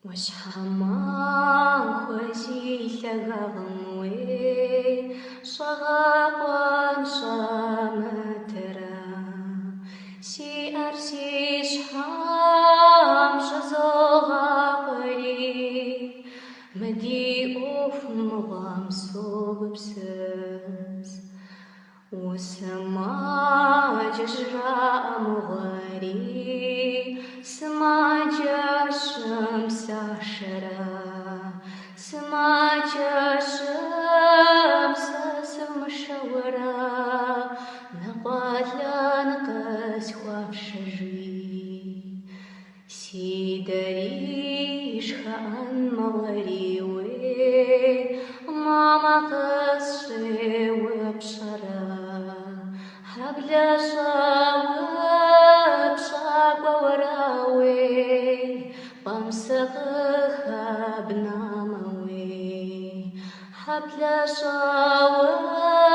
лУэщхьэмахуэ зи лъагагъым уей щӀэгъэкъуэн щӀэмытэрэ сиӀэр си щхьэм щызогъакъуэри мы ди Ӏуэху мыгъуэм согупсыс усымаджэ жраӀэмыгъуэри сымаджэщым сашэрэ сымаджэщым сэ сымышэурэ нэкъуэлъэн къысхуапщэжуй си дэри шхэӀэнмэгъуэри уей мамэ къысщӀеупщӀэрэ хьэблэщӀэупщӀакӀуэурэ уей пӀэмсэ къыхэбнамэ уей хьэблэщӀэупщӀакӀуэурэ